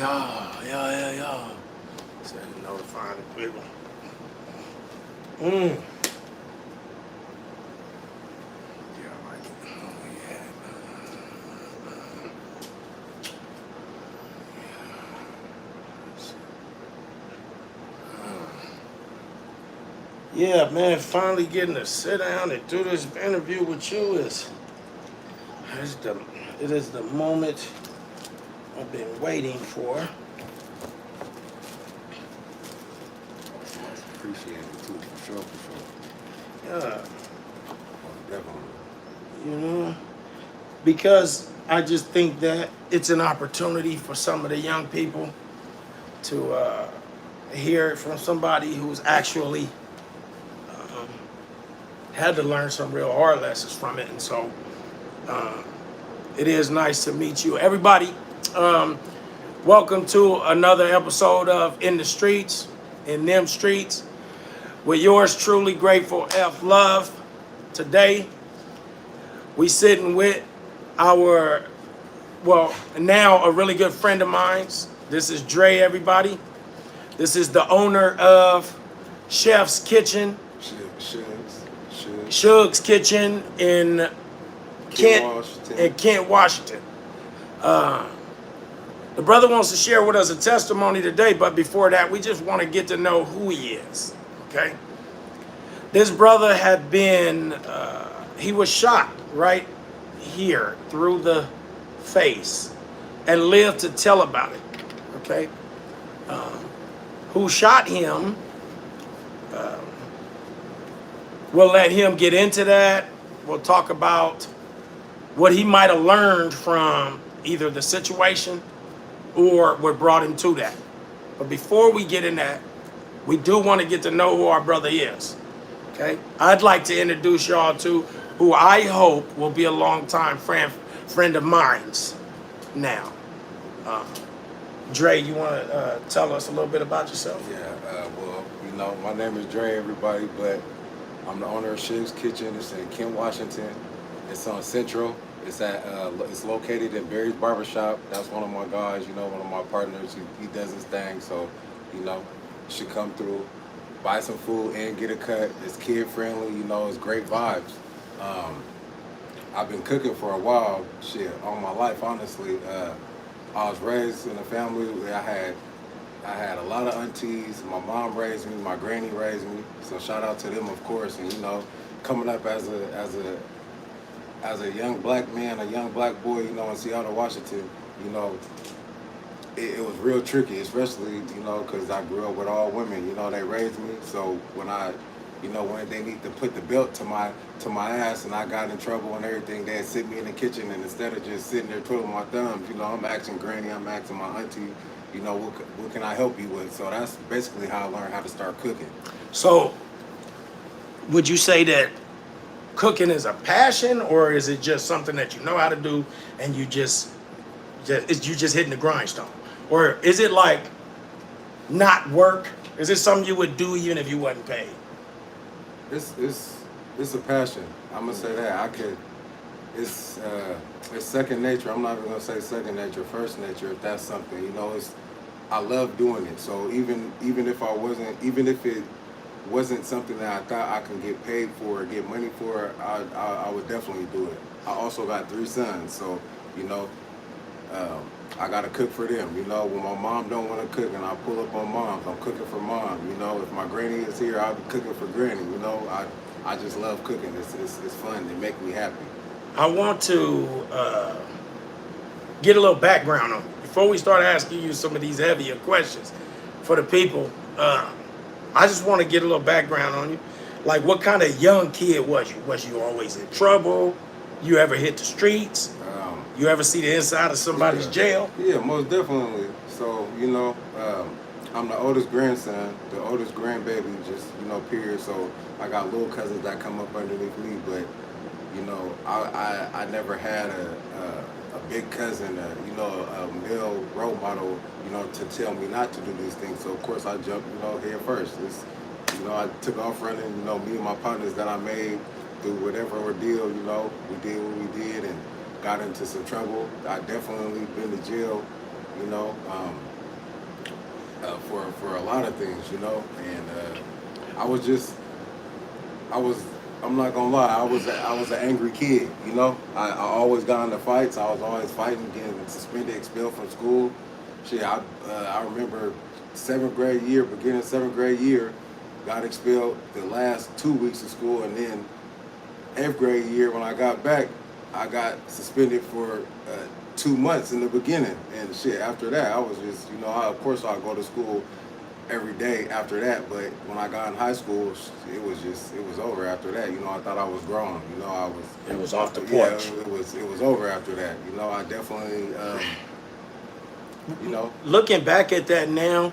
Yeah. Said notifying the people. Yeah, I like it. Yeah, man, finally getting to sit down and do this interview with you it is the moment I've been waiting for. Appreciate it too, for sure. Yeah, Definitely. you know, because I just think that it's an opportunity for some of the young people to hear it from somebody who's actually had to learn some real hard lessons from it. And so it is nice to meet you. Everybody, welcome to another episode of In the Streets, in them streets, with yours truly, Grateful F Love. Today, we sitting with our, well, now a really good friend of mine's. This is Dre, everybody. This is the owner of Chef's Kitchen, Shug's Kitchen in Kent, Washington. The brother wants to share with us a testimony today, but before that, we just want to get to know who he is, okay? This brother had been, he was shot right here through the face and lived to tell about it, okay? Who shot him, we'll let him get into that. We'll talk about what he might have learned from either the situation or what brought him to that. But before we get in that, we do want to get to know who our brother is, okay? I'd like to introduce y'all to who I hope will be a longtime friend of mine's now. Dre, you want to tell us a little bit about yourself? Yeah, well, my name is Dre, everybody, but I'm the owner of Shug's Kitchen. It's in Kent, Washington. It's on Central. It's located in Barry's Barbershop. That's one of my guys, one of my partners. He does his thing, so, should come through, buy some food and get a cut. It's kid friendly, it's great vibes. I've been cooking for a while, all my life, honestly. I was raised in a family where I had a lot of aunties. My mom raised me, my granny raised me. So shout out to them, of course. And coming up as a young black man, a young black boy, in Seattle, Washington, it was real tricky, especially, because I grew up with all women. They raised me. So when when they need to put the belt to my ass and I got in trouble and everything, they'd sit me in the kitchen, and instead of just sitting there twiddling my thumbs, I'm asking granny, I'm asking my auntie, what can I help you with? So that's basically how I learned how to start cooking. So would you say that cooking is a passion, or is it just something that you know how to do and you just hitting the grindstone? Or is it like not work? Is it something you would do even if you wasn't paid? It's a passion. I'm gonna say that. It's second nature. I'm not even gonna say second nature, first nature, if that's something. I love doing it. So even if it wasn't something that I thought I could get paid for or get money for, I would definitely do it. I also got 3 sons, so I gotta cook for them. When my mom don't want to cook and I pull up on moms, I'm cooking for mom. If my granny is here, I'll be cooking for granny. I just love cooking. It's fun. It makes me happy. I want to get a little background on you before we start asking you some of these heavier questions for the people. I just want to get a little background on you. Like, what kind of young kid was you? Was you always in trouble? You ever hit the streets? You ever see the inside of somebody's jail? Yeah, most definitely. So, I'm the oldest grandson, the oldest grandbaby, just, period. So I got little cousins that come up underneath me, but, I never had a big cousin, a male role model, to tell me not to do these things. So, of course, I jumped, head first. I took off running, me and my partners that I made through whatever ordeal, we did what we did and got into some trouble. I definitely been to jail, for a lot of things, you know. And I was just I was I'm not gonna lie, I was an angry kid, you know. I always got into fights. I was always fighting, getting suspended, expelled from school. Shit, I remember beginning of seventh grade year, got expelled the last 2 weeks of school, and then eighth grade year when I got back, I got suspended for 2 months in the beginning, and shit. After that, I was just, you know, of course I go to school every day after that, but when I got in high school, it was over after that. You know, I thought I was grown. You know, It was off the yeah, porch. it was over after that. You know, I definitely, you know, Looking back at that now,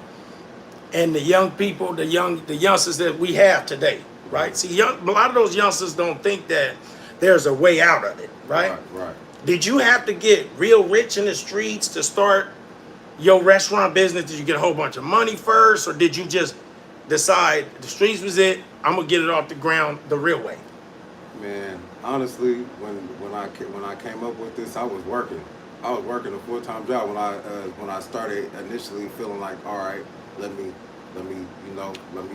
and the young people, the youngsters that we have today, right? See, a lot of those youngsters don't think that there's a way out of it, right? right. Did you have to get real rich in the streets to start your restaurant business? Did you get a whole bunch of money first, or did you just decide the streets was it? I'm gonna get it off the ground the real way. Man, honestly, when I came up with this, I was working. I was working a full-time job when I started initially feeling like, all right, let me let me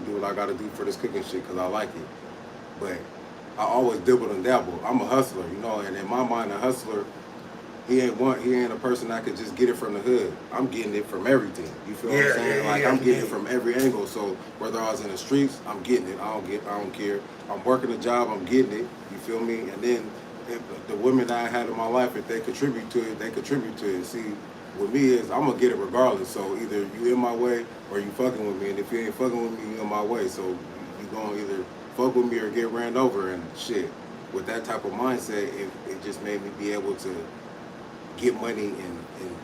do what I got to do for this cooking shit because I like it. But I always dibbled and dabbled. I'm a hustler, you know, and in my mind, a hustler, he ain't a person that could just get it from the hood. I'm getting it from everything. You feel what I'm saying? I'm getting it from every angle. So whether I was in the streets, I'm getting it. I don't care. I'm working a job, I'm getting it. You feel me? And then if the women that I had in my life, if they contribute to it, they contribute to it. See, with me is I'm gonna get it regardless. So either you in my way or you fucking with me. And if you ain't fucking with me, you in my way. So you gonna either fuck with me or get ran over and shit. With that type of mindset, it just made me be able to get money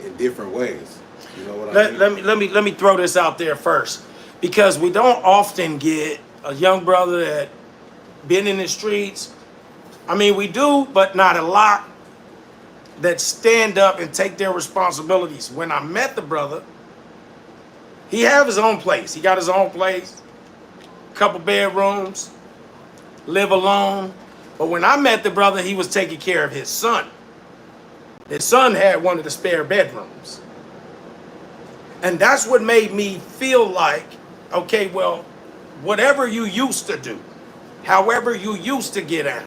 in different ways. You know what I mean? Let me throw this out there first, because we don't often get a young brother that been in the streets. I mean, we do, but not a lot, that stand up and take their responsibilities. When I met the brother, he have his own place. He got his own place, couple bedrooms, live alone. But when I met the brother, he was taking care of his son. His son had one of the spare bedrooms. And that's what made me feel like, okay, well, whatever you used to do, however you used to get out,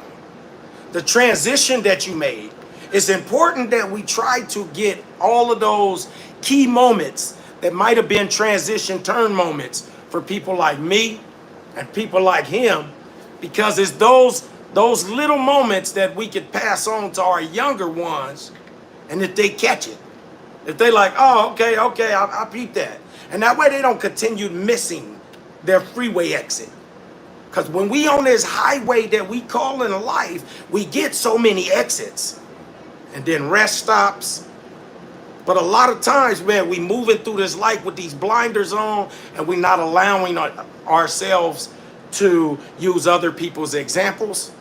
the transition that you made, it's important that we try to get all of those key moments that might have been transition turn moments for people like me and people like him, because it's those little moments that we could pass on to our younger ones. And if they catch it, if they like, oh, okay, I peep that. And that way they don't continue missing their freeway exit. Because when we on this highway that we call in life, we get so many exits and then rest stops. But a lot of times, man, we moving through this life with these blinders on, and we're not allowing ourselves to use other people's examples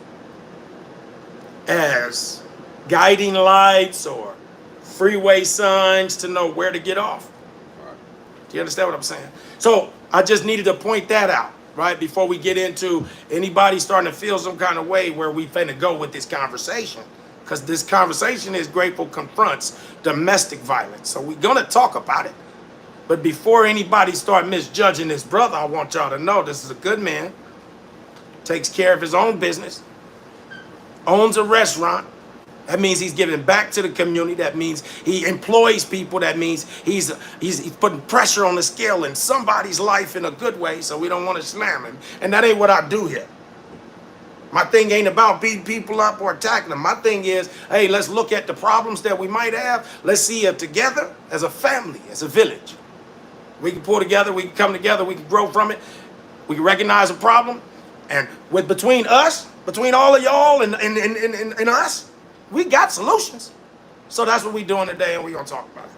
as guiding lights or freeway signs to know where to get off. Do you understand what I'm saying? So I just needed to point that out, right? Before we get into anybody starting to feel some kind of way where we finna go with this conversation. Because this conversation is Grateful Confronts Domestic Violence. So we're gonna talk about it. But before anybody start misjudging this brother, I want y'all to know this is a good man, takes care of his own business, owns a restaurant. That means he's giving back to the community. That means he employs people. That means he's putting pressure on the scale in somebody's life in a good way, so we don't want to slam him. And that ain't what I do here. My thing ain't about beating people up or attacking them. My thing is, hey, let's look at the problems that we might have. Let's see it together as a family, as a village. We can pull together, we can come together, we can grow from it. We can recognize a problem. And between us, between all of y'all and us, we got solutions. So that's what we're doing today, and we're going to talk about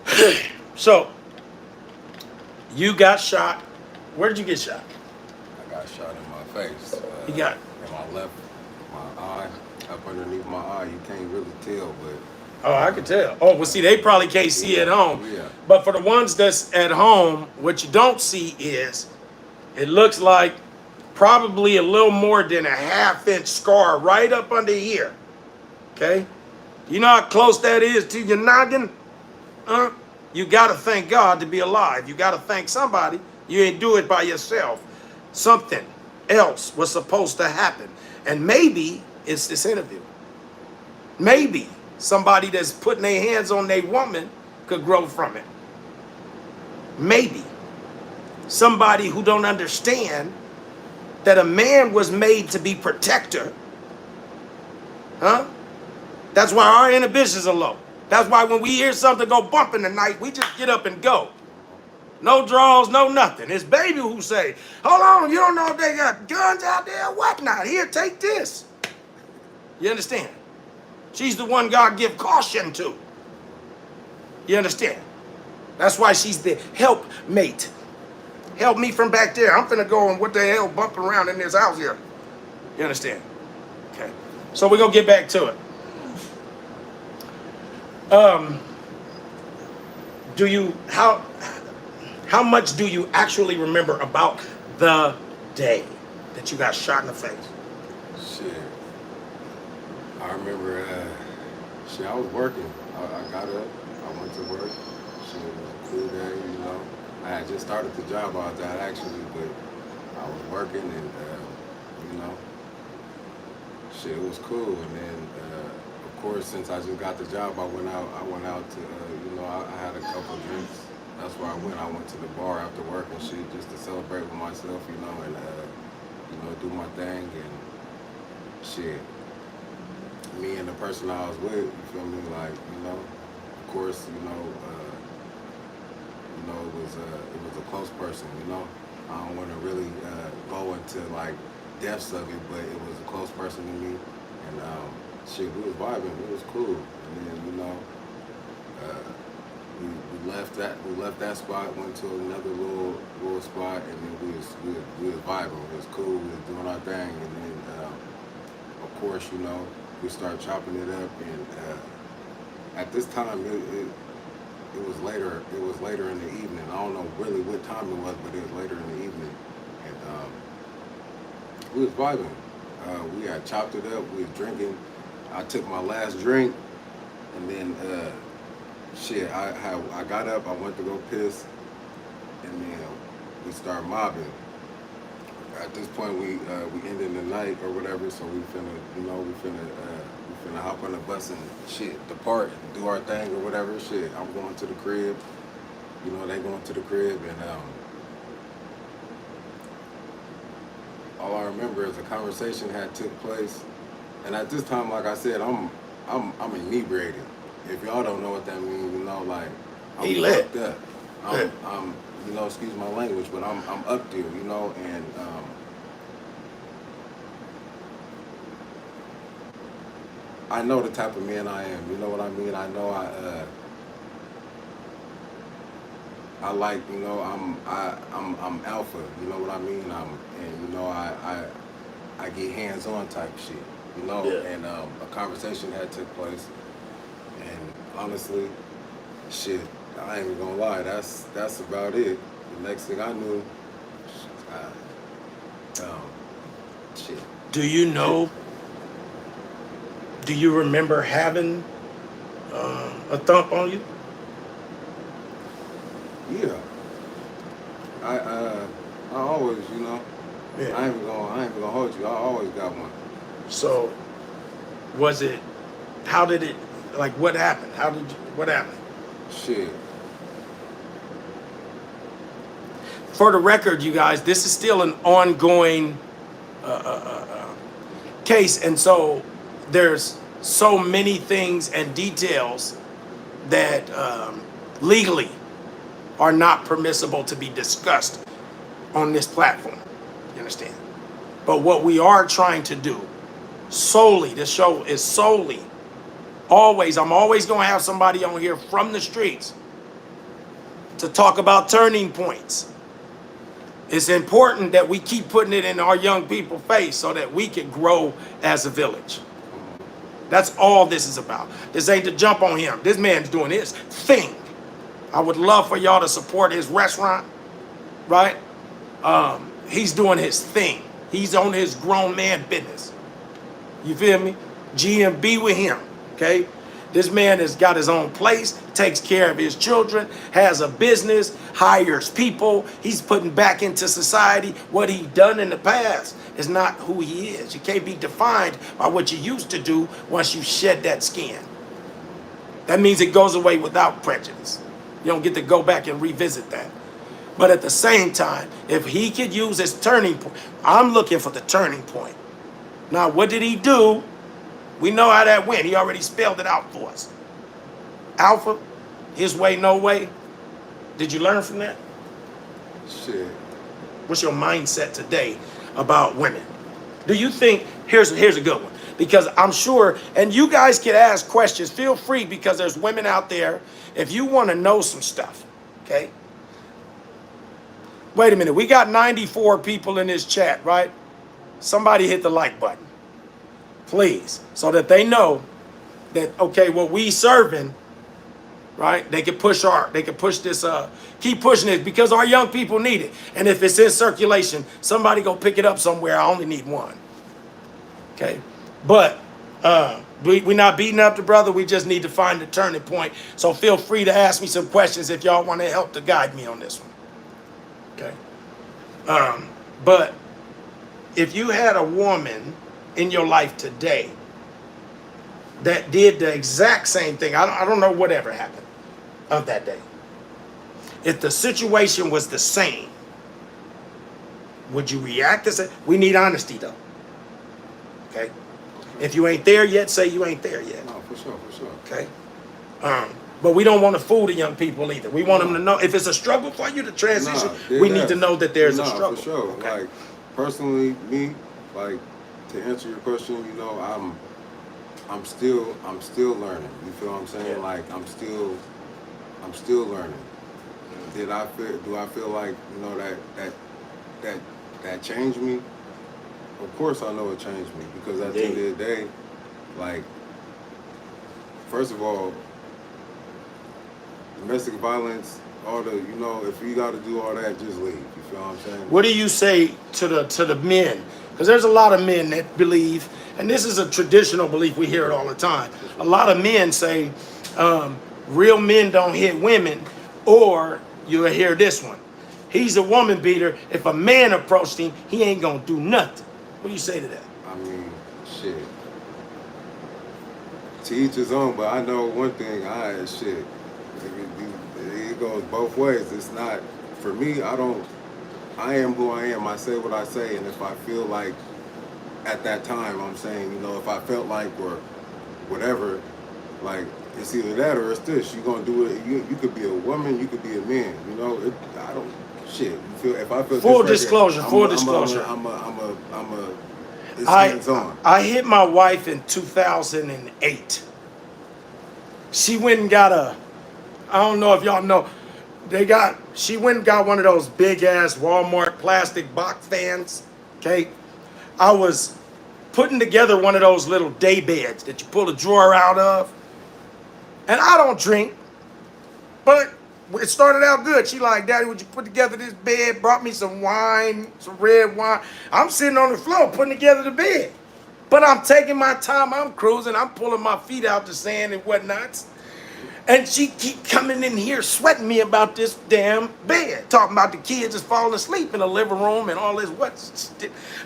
it. So, you got shot. Where did you get shot? I got shot in my face. You got in my eye, up underneath my eye. You can't really tell, but oh, I can tell. Oh, well, see, they probably can't see at home. Yeah. But for the ones that's at home, what you don't see is it looks like probably a little more than a half-inch scar right up under here. Okay? You know how close that is to your noggin? You got to thank God to be alive. You got to thank somebody. You ain't do it by yourself. Something else was supposed to happen. And maybe it's this interview. Maybe somebody that's putting their hands on their woman could grow from it. Maybe somebody who don't understand that a man was made to be protector. Huh? That's why our inhibitions are low. That's why when we hear something go bump in the night, we just get up and go. No draws, no nothing. It's baby who say, hold on, you don't know if they got guns out there or whatnot. Here, take this. You understand? She's the one God give caution to. You understand? That's why she's the helpmate. Help me from back there. I'm finna go and what the hell bumping around in this house here. You understand? Okay. So we're gonna get back to it. How much do you actually remember about the day that you got shot in the face? Shit. I remember, I was working. I got up, I went to work. Shit, it was a cool day, you know. I had just started the job I was at actually, but I was working and, you know, shit, it was cool. And then, of course, since I just got the job, I went out to, you know, I had a couple drinks. That's where I went. I went to the bar after work and shit just to celebrate with myself, you know, and, you know, do my thing and shit. Me and the person I was with, you feel me, like, you know, of course, you know, it was a close person, you know. I don't want to really go into like depths of it, but it was a close person to me, and shit, we was vibing, it was cool, and then you know, we left that spot, went to another little spot, and then we was vibing, it was cool, we was doing our thing, and then of course, you know, we started chopping it up, and at this time it was later. It was later in the evening. I don't know really what time it was, but it was later in the evening, and we was vibing. We had chopped it up. We was drinking. I took my last drink, and then shit. I got up. I went to go piss, and then we started mobbing. At this point, we ended the night or whatever. So we finna hop on the bus and shit, depart, do our thing or whatever. Shit, I'm going to the crib. You know, they going to the crib, and all I remember is a conversation had took place. And at this time, like I said, I'm inebriated. If y'all don't know what that means, you know, like I'm He lit. fucked up. I'm you know, excuse my language, but I'm up there, you know, and I know the type of man I am. You know what I mean? I know I like, you know, I'm alpha. You know what I mean? And you know, I get hands on type shit. You know, Yeah. and a conversation had took place, and honestly, shit, I ain't even gonna lie. That's about it. The next thing I knew, shit. Do you know? Do you remember having a thump on you? Yeah. I always, you know, Yeah. I ain't even gonna hold you. I always got one. So, was it? How did it? Like, what happened? What happened? Shit. For the record, you guys, this is still an ongoing case, and so there's so many things and details that legally are not permissible to be discussed on this platform. You understand? But what we are trying to do solely, this show is solely, always, I'm always going to have somebody on here from the streets to talk about turning points. It's important that we keep putting it in our young people's face so that we can grow as a village. That's all this is about. This ain't to jump on him. This man's doing his thing. I would love for y'all to support his restaurant, right? He's doing his thing. He's on his grown man business. You feel me? GMB with him, okay? This man has got his own place, takes care of his children, has a business, hires people. He's putting back into society what he done in the past. Is not who he is. You can't be defined by what you used to do once you shed that skin. That means it goes away without prejudice. You don't get to go back and revisit that. But at the same time, if he could use his turning point, I'm looking for the turning point. Now, what did he do? We know how that went. He already spelled it out for us. Alpha, his way, no way. Did you learn from that? Shit. What's your mindset today about women? Do you think, here's a good one, because I'm sure, and you guys can ask questions, feel free, because there's women out there, if you want to know some stuff, okay? Wait a minute, we got 94 people in this chat, right? Somebody hit the like button, please, so that they know that, okay, what we serving, right? They can push this, keep pushing it, because our young people need it. And if it's in circulation, somebody go pick it up somewhere. I only need one. Okay? But we're not beating up the brother. We just need to find the turning point. So feel free to ask me some questions if y'all want to help to guide me on this one. Okay? But if you had a woman in your life today that did the exact same thing, I don't know whatever happened of that day. If the situation was the same, would you react the same? We need honesty though. Okay? If you ain't there yet, say you ain't there yet. No, for sure. Okay? But we don't want to fool the young people either. We want them to know if it's a struggle for you to transition, we need to know that there's a struggle. For sure. Okay? Like, personally, me, like, to answer your question, you know, I'm still learning. You feel what I'm saying? Yeah. Like, I'm still learning. Do I feel like, you know, that changed me? Of course I know it changed me, because at the end of the day, like, first of all, domestic violence, all the, you know, if you got to do all that, just leave. You feel what I'm saying? What do you say to the men? Because there's a lot of men that believe, and this is a traditional belief, we hear it all the time. A lot of men say, real men don't hit women, or you'll hear this one. He's a woman beater. If a man approached him, he ain't gonna do nothing. What do you say to that? I mean, shit. To each his own, but I know one thing, shit. It goes both ways. It's not, for me, I am who I am. I say what I say, and if I feel like at that time, I'm saying, you know, if I felt like, or whatever, like, it's either that or it's this. You're gonna do it. You could be a woman, you could be a man. You know, I don't. Shit. You feel, if I feel full this disclosure. Right Full here, disclosure. It's hands on. I hit my wife in 2008. She went and got I don't know if y'all know, she went and got one of those big ass Walmart plastic box fans. Okay, I was putting together one of those little day beds that you pull a drawer out of, and I don't drink, but it started out good. She like, Daddy, would you put together this bed? Brought me some wine, some red wine. I'm sitting on the floor putting together the bed. But I'm taking my time, I'm cruising, I'm pulling my feet out the sand and whatnot. And she keep coming in here sweating me about this damn bed. Talking about the kids just falling asleep in the living room and all this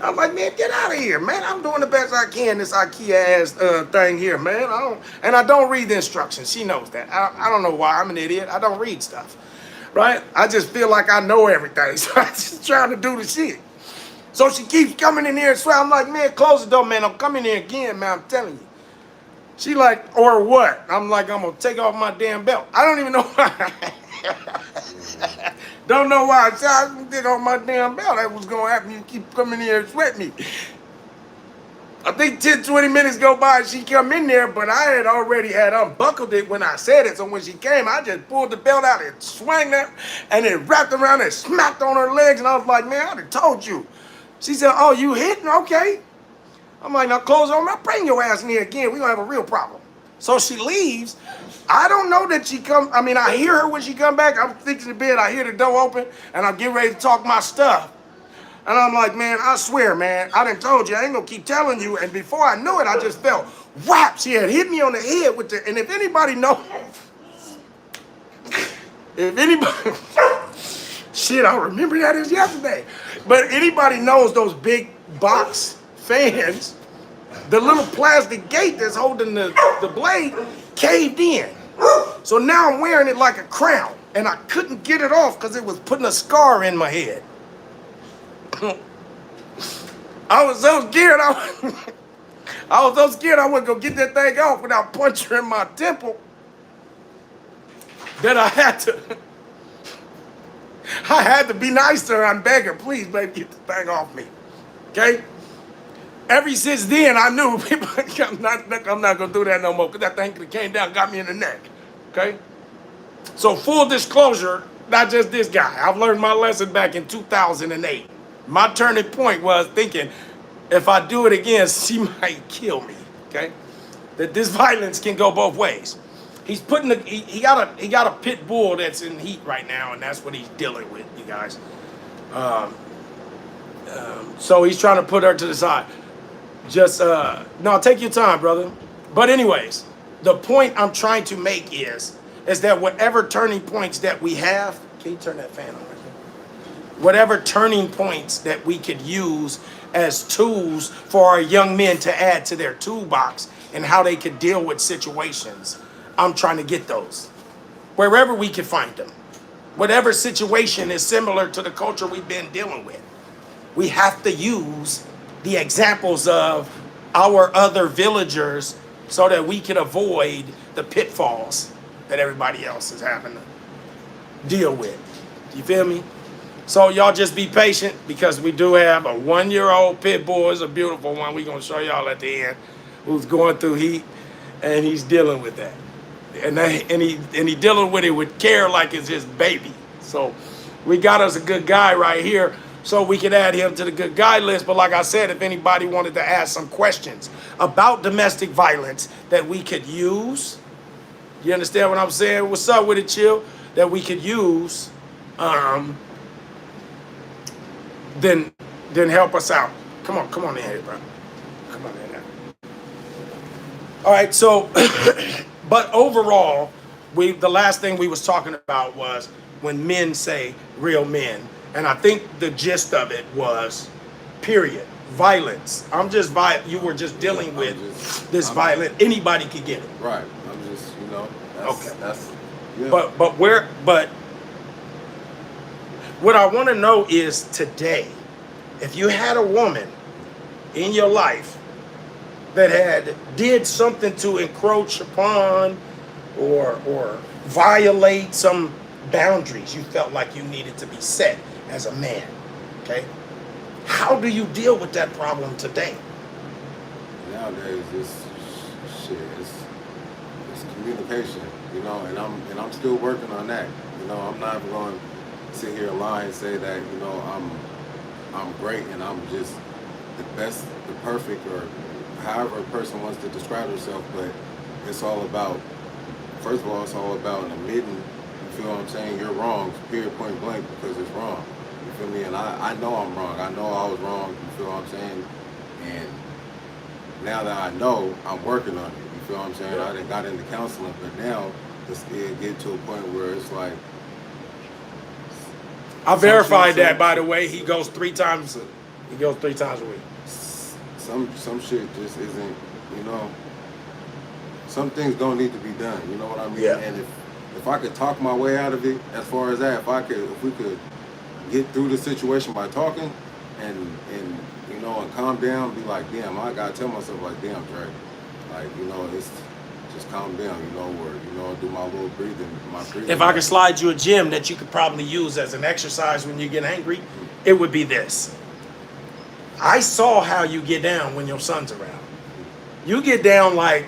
I'm like, man, get out of here, man. I'm doing the best I can, this IKEA ass thing here, man. I don't read the instructions. She knows that. I don't know why. I'm an idiot. I don't read stuff, right? I just feel like I know everything. So I'm just trying to do the shit. So she keeps coming in here and sweating. I'm like, man, close the door, man. Don't come in here again, man. I'm telling you. She like, or what? I'm like, I'm gonna take off my damn belt. I don't even know why. Don't know why. I said I was gonna take off my damn belt. That was gonna happen. You keep coming here and sweat me. I think 10, 20 minutes go by and she come in there, but I had already had unbuckled it when I said it. So when she came, I just pulled the belt out and swung that, and it wrapped around and smacked on her legs. And I was like, man, I done told you. She said, oh, you hitting? Okay. I'm like, now close on, I'll bring your ass in here again. We're going to have a real problem. So she leaves. I don't know that she come. I mean, I hear her when she come back. I'm fixing the bed. I hear the door open, and I'm getting ready to talk my stuff. And I'm like, man, I swear, man, I done told you, I ain't gonna keep telling you. And before I knew it, I just felt whap. She had hit me on the head with the, and if anybody know, if anybody, shit, I remember that as yesterday. But anybody knows those big box fans, the little plastic gate that's holding the blade caved in. So now I'm wearing it like a crown. And I couldn't get it off because it was putting a scar in my head. I was so scared. I was so scared I wouldn't go get that thing off without puncturing my temple that I had to be nice to her and beg her, please, baby, get the thing off me. Okay? Ever since then, I knew I'm not gonna do that no more because that thing came down, got me in the neck. Okay? So full disclosure, not just this guy. I've learned my lesson back in 2008. My turning point was thinking, if I do it again, she might kill me. Okay, that this violence can go both ways. He's putting he got a pit bull that's in heat right now, and that's what he's dealing with, you guys. So he's trying to put her to the side. Just no, take your time, brother. But anyways, the point I'm trying to make is that whatever turning points that we have, can you turn that fan on? Whatever turning points that we could use as tools for our young men to add to their toolbox and how they could deal with situations, I'm trying to get those wherever we can find them. Whatever situation is similar to the culture we've been dealing with, we have to use the examples of our other villagers so that we can avoid the pitfalls that everybody else is having to deal with. You feel me? So y'all just be patient because we do have a 1-year-old pit bull. It's a beautiful one. We're going to show y'all at the end who's going through heat and he's dealing with that. And he dealing with it with care like it's his baby. So we got us a good guy right here so we can add him to the good guy list. But like I said, if anybody wanted to ask some questions about domestic violence that we could use, you understand what I'm saying? What's up with it, Chill? That we could use, then help us out. Come on in here, bro. Come on in here. All right, so, but overall, the last thing we was talking about was when men say real men. And I think the gist of it was, period, violence. You were just dealing with violence. Anybody could get it. Right. I'm just, that's yeah. But what I want to know is today, if you had a woman in your life that did something to encroach upon or violate some boundaries you felt like you needed to be set as a man, okay? How do you deal with that problem today? Nowadays, it's communication, and I'm still working on that. I'm not going to sit here and lie and say that, I'm great and I'm just the best, the perfect, or however a person wants to describe herself, but it's all about, first of all, it's all about admitting, you feel what I'm saying, you're wrong, period, point blank, because it's wrong. You feel me? And I know I'm wrong. I know I was wrong, you feel what I'm saying? And now that I know, I'm working on it. You feel what I'm saying? I done got into counseling, but now it's get to a point where it's like. I verified that, by the way. He goes 3 times. He goes 3 times a week. Some shit just isn't. Some things don't need to be done. You know what I mean? Yeah. And if I could talk my way out of it, as far as that, if we could get through the situation by talking, and calm down, be like, damn, I gotta tell myself like, damn, Dre, like, it's just calm down, or do my little breathing, If I could slide you a gem that you could probably use as an exercise when you get angry, it would be this. I saw how you get down when your son's around. You get down like,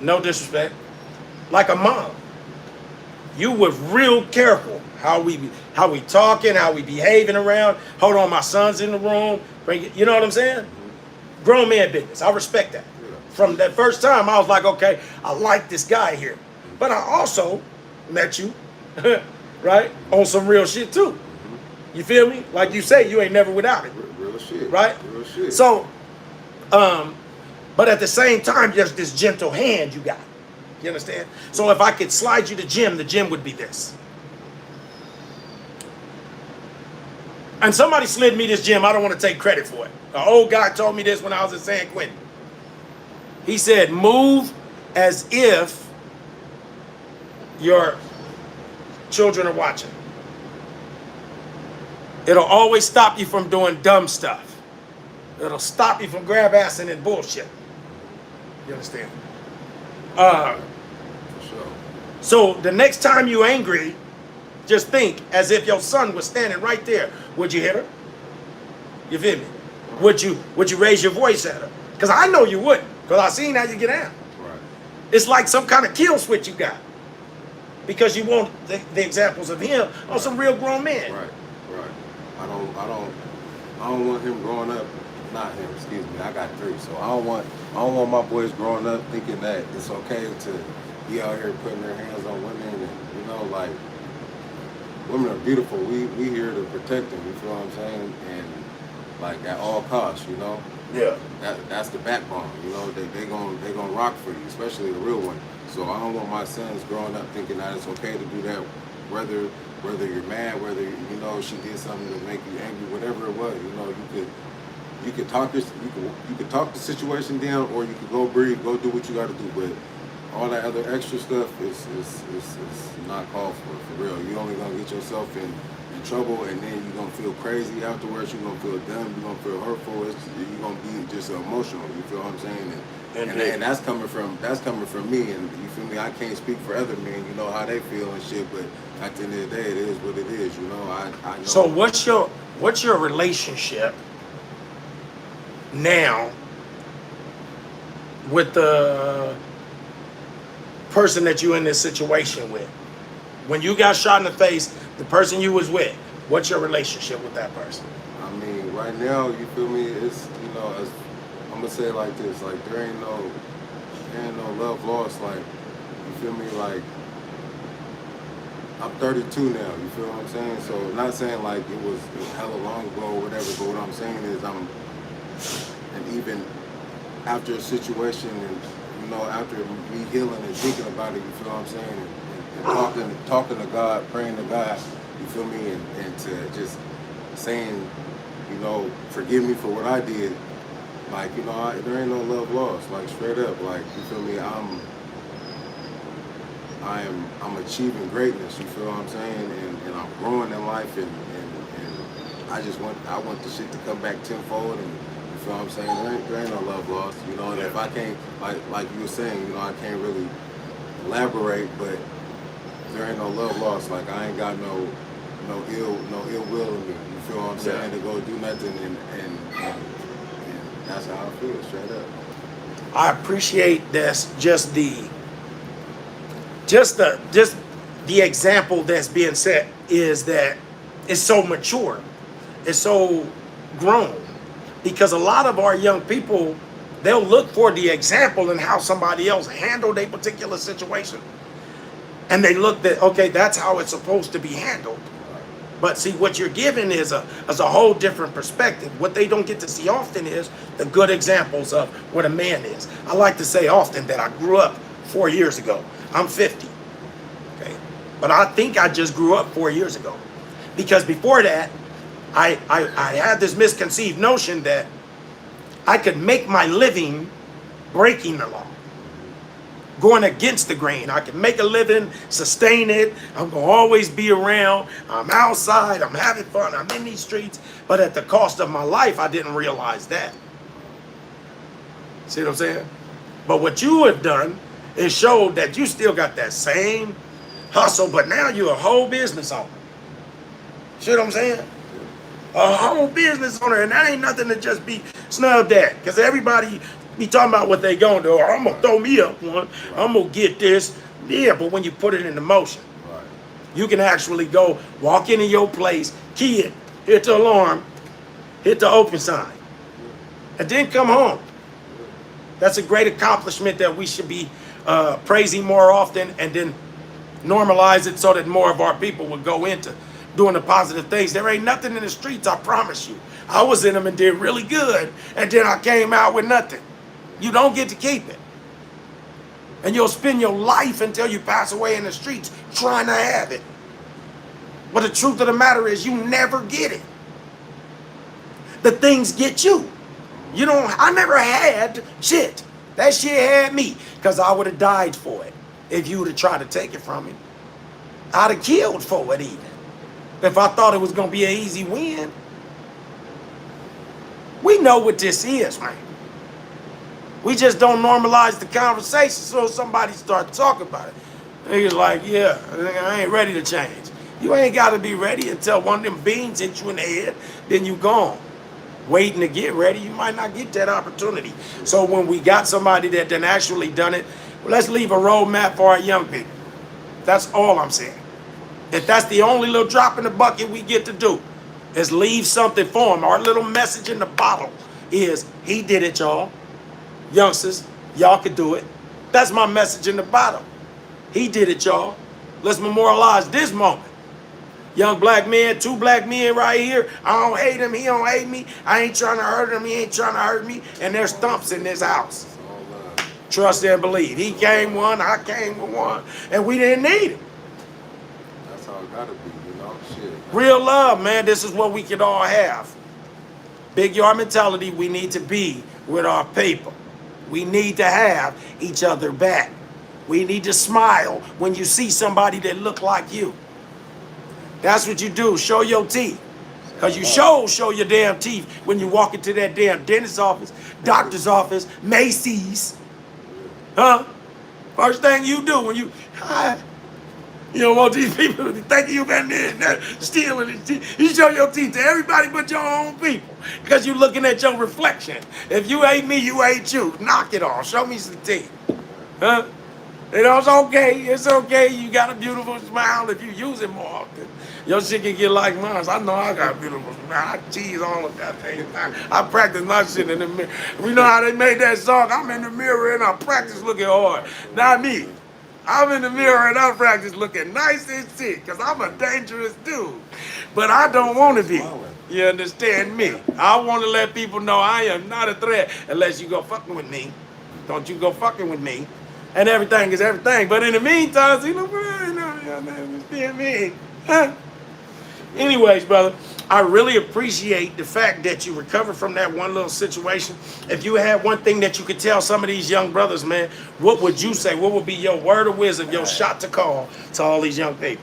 no disrespect, like a mom. You were real careful how we talking, how we behaving around. Hold on, my son's in the room. Bring it, you know what I'm saying? Grown man business. I respect that. From that first time, I was like, okay, I like this guy here. But I also met you, right, on some real shit too. You feel me? Like you say, you ain't never without it, Real shit. right? Real shit. So, but at the same time, there's this gentle hand you got. You understand? So if I could slide you the gym would be this. And somebody slid me this gym. I don't want to take credit for it. An old guy told me this when I was in San Quentin. He said, move as if your children are watching. It'll always stop you from doing dumb stuff. It'll stop you from grab assing and bullshit. You understand? For sure. So the next time you're angry, just think as if your son was standing right there. Would you hit her? You feel me? Would you raise your voice at her? Because I know you wouldn't. Because I seen how you get out. Right. It's like some kind of kill switch you got. Because you want the examples of him on some real grown men. Right. Right. I don't want him growing up. Not him. Excuse me. I got 3, so I don't want my boys growing up thinking that it's okay to be out here putting their hands on women, and like, women are beautiful. We here to protect them. You feel what I'm saying? And like at all costs, Yeah. That's the backbone. They gonna rock for you, especially the real one. So I don't want my sons growing up thinking that it's okay to do that, whether you're mad, whether she did something to make you angry, whatever it was. You could talk the situation down, or you could go breathe, go do what you got to do. But all that other extra stuff is not called for real. You're only gonna get yourself in trouble, and then you're gonna feel crazy afterwards. You're gonna feel dumb. You're gonna feel hurtful. You're gonna be just emotional. You feel what I'm saying? And that's coming from me. And you feel me? I can't speak for other men. You know how they feel and shit. But at the end of the day, it is what it is. I know. So what's your relationship now with the person that you're in this situation with? When you got shot in the face, the person you was with, what's your relationship with that person? I mean, right now, you feel me? It's I'm gonna say it like this: like there ain't no love lost. Like, you feel me? Like, I'm 32 now. You feel what I'm saying? So, not saying like it was hella long ago or whatever. But what I'm saying is, and even after a situation, and after me healing and thinking about it, you feel what I'm saying? And talking to God, praying to God, you feel me, and to just saying, forgive me for what I did. Like, there ain't no love lost. Like, straight up, like, you feel me, I'm achieving greatness. You feel what I'm saying? And I'm growing in life, and I want the shit to come back tenfold. And you feel what I'm saying? There ain't no love lost. And if I can't, like you were saying, I can't really elaborate, but there ain't no love lost. Like, I ain't got no ill will in me. You feel what I'm saying? To go do nothing, and that's how I feel, straight up. I appreciate this, just the example that's being set is that it's so mature, it's so grown, because a lot of our young people, they'll look for the example in how somebody else handled a particular situation. And they look that, okay, that's how it's supposed to be handled. But see, what you're giving is a whole different perspective. What they don't get to see often is the good examples of what a man is. I like to say often that I grew up 4 years ago. I'm 50. Okay. But I think I just grew up 4 years ago. Because before that, I had this misconceived notion that I could make my living breaking the law, going against the grain. I can make a living, sustain it. I'm going to always be around. I'm outside. I'm having fun. I'm in these streets. But at the cost of my life, I didn't realize that. See what I'm saying? But what you have done is showed that you still got that same hustle, but now you're a whole business owner. See what I'm saying? A whole business owner, and that ain't nothing to just be snubbed at. Because everybody be talking about what they gonna do. Or I'm gonna throw me up one. Right. I'm gonna get this. Yeah, but when you put it into motion, right, you can actually go walk into your place, key it, hit the alarm, hit the open sign, and then come home. That's a great accomplishment that we should be praising more often, and then normalize it so that more of our people would go into doing the positive things. There ain't nothing in the streets, I promise you. I was in them and did really good, and then I came out with nothing. You don't get to keep it. And you'll spend your life until you pass away in the streets trying to have it. But the truth of the matter is you never get it. The things get you. You don't, I never had shit. That shit had me because I would have died for it if you would have tried to take it from me. I'd have killed for it even. If I thought it was going to be an easy win. We know what this is, man. We just don't normalize the conversation so somebody starts talking about it. Niggas like, yeah, I ain't ready to change. You ain't got to be ready until one of them beans hit you in the head, then you gone. Waiting to get ready, you might not get that opportunity. So when we got somebody that done actually done it, well, let's leave a roadmap for our young people. That's all I'm saying. If that's the only little drop in the bucket we get to do, is leave something for them. Our little message in the bottle is, he did it, y'all. Youngsters, y'all could do it. That's my message in the bottle. He did it, y'all. Let's memorialize this moment. Young black men, two black men right here. I don't hate him, he don't hate me. I ain't trying to hurt him, he ain't trying to hurt me. And there's stumps in this house. Trust and believe. He came one, I came with one, and we didn't need him. That's how it gotta be, you know? Shit. Real love, man. This is what we can all have. Big yard mentality, we need to be with our people. We need to have each other back. We need to smile when you see somebody that look like you. That's what you do. Show your teeth. Because you show your damn teeth when you walk into that damn dentist's office, doctor's office, Macy's. Huh? First thing you do when you, hi. You don't want these people to be thinking you been there stealing his teeth. You show your teeth to everybody but your own people. Because you're looking at your reflection. If you hate me, you hate you. Knock it off. Show me some teeth. Huh? You know, it's okay. It's okay. You got a beautiful smile if you use it more often. Your shit can get like mine. I know I got a beautiful smile. I cheese all of that thing. I practice my shit in the mirror. You know how they made that song? I'm in the mirror and I practice looking hard. Not me. I'm in the mirror and I practice looking nice and sick because I'm a dangerous dude. But I don't want to be. You understand me? I want to let people know I am not a threat unless you go fucking with me. Don't you go fucking with me. And everything is everything. But in the meantime, you understand me. Huh? Anyways, brother, I really appreciate the fact that you recovered from that one little situation. If you had one thing that you could tell some of these young brothers, man, what would you say? What would be your word of wisdom, your shot to call to all these young people?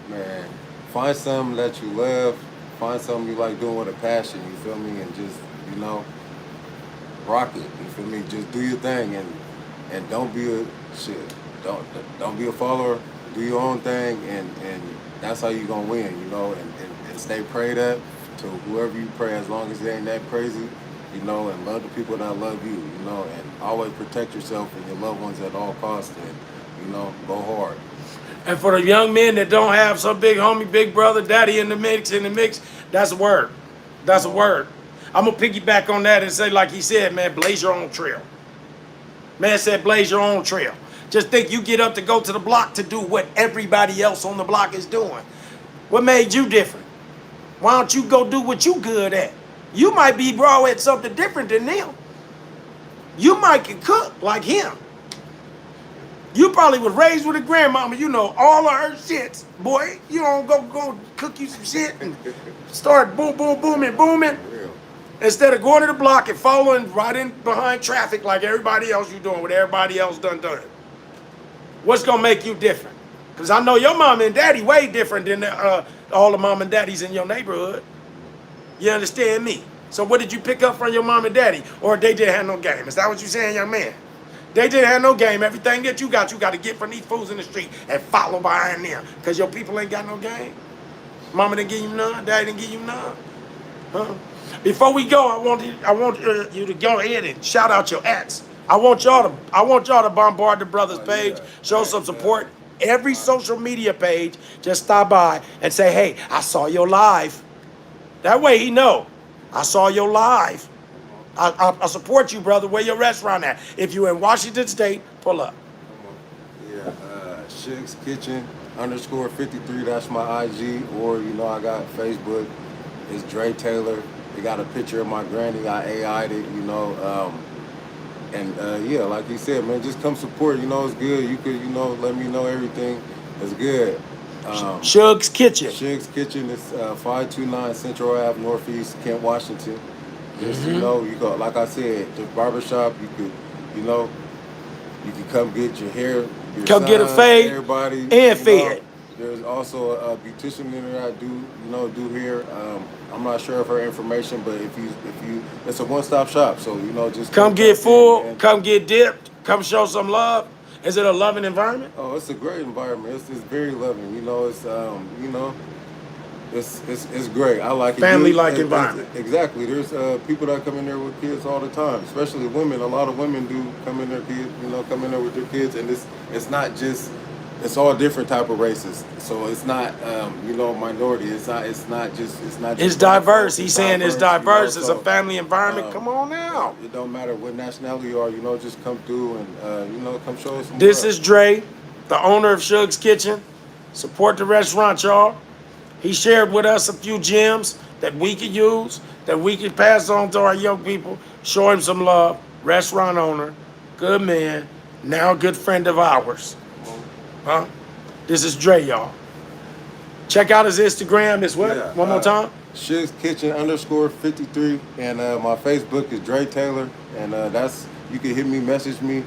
Man, find something that you love. Find something you like doing with a passion, you feel me? And just, you know, rock it, you feel me? Just do your thing and don't be a shit. Don't be a follower. Do your own thing and that's how you gonna win, you know, and stay prayed up to whoever you pray as long as it ain't that crazy, you know, and love the people that love you, you know, and always protect yourself and your loved ones at all costs and, you know, go hard. And for the young men that don't have some big homie, big brother, daddy in the mix, that's a word. That's a word. I'm gonna piggyback on that and say, like he said, man, blaze your own trail. Man said, blaze your own trail. Just think you get up to go to the block to do what everybody else on the block is doing. What made you different? Why don't you go do what you good at? You might be bro at something different than them. You might can cook like him. You probably was raised with a grandmama, you know, all of her shits. Boy, you don't go cook you some shit and start booming. Instead of going to the block and following right in behind traffic like everybody else you doing what everybody else done. What's gonna make you different? Because I know your mom and daddy way different than all the mom and daddies in your neighborhood. You understand me? So what did you pick up from your mom and daddy? Or they didn't have no game? Is that what you saying, young man? They didn't have no game. Everything that you got to get from these fools in the street and follow behind them. Because your people ain't got no game. Mama didn't give you none. Daddy didn't give you none. Huh? Before we go, I want you to go ahead and shout out your ads. I want y'all to bombard the brothers page, show some support. Every social media page, just stop by and say, hey, I saw your live. That way he know. I saw your live. I support you, brother. Where your restaurant at? If you in Washington State, pull up. Yeah, Shig's Kitchen, _53. That's my IG. Or I got Facebook. It's Dre Taylor. They got a picture of my granny. I AI'd it. And yeah, like you said, man, just come support. It's good. You could let me know everything. It's good. Shug's Kitchen. Shig's Kitchen is 529 Central Ave, Northeast, Kent, Washington. Just you go, like I said, the barbershop. You know, you can come get your hair, your Come get a fade everybody, and fed. There's also a beautician in there. I do hair. I'm not sure of her information, but if you, it's a one-stop shop. So just Come get tap in, full. man. Come get dipped. Come show some love. Is it a loving environment? Oh, it's a great environment. It's very loving. It's great. I like it. Family-like environment. Exactly. There's people that come in there with kids all the time, especially women. A lot of women do come in there, come in there with their kids, and it's not just. It's all different type of races. So it's not minority. It's not just. It's diverse. He's saying it's diverse. So, It's a family environment. Come on now. It don't matter what nationality you are. Just come through and come show us some This love. is Dre, the owner of Shug's Kitchen. Support the restaurant, y'all. He shared with us a few gems that we could use, that we could pass on to our young people. Show him some love. Restaurant owner, good man, now a good friend of ours. Huh? This is Dre, y'all. Check out his Instagram. It's what? Yeah, One more time? Shig's Kitchen _53. And my Facebook is Dre Taylor. And you can hit me, message me.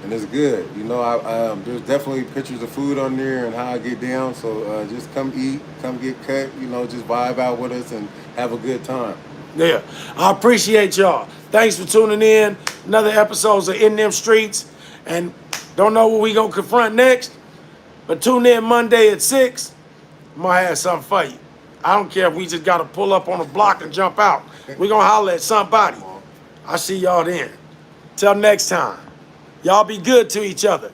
And it's good. There's definitely pictures of food on there and how I get down. So just come eat, come get cut, just vibe out with us and have a good time. Yeah. I appreciate y'all. Thanks for tuning in. Another episodes of In Them Streets. And don't know what we going to confront next. But tune in Monday at 6. Might have something for you. I don't care if we just got to pull up on a block and jump out. We're going to holler at somebody. I'll see y'all then. Till next time. Y'all be good to each other.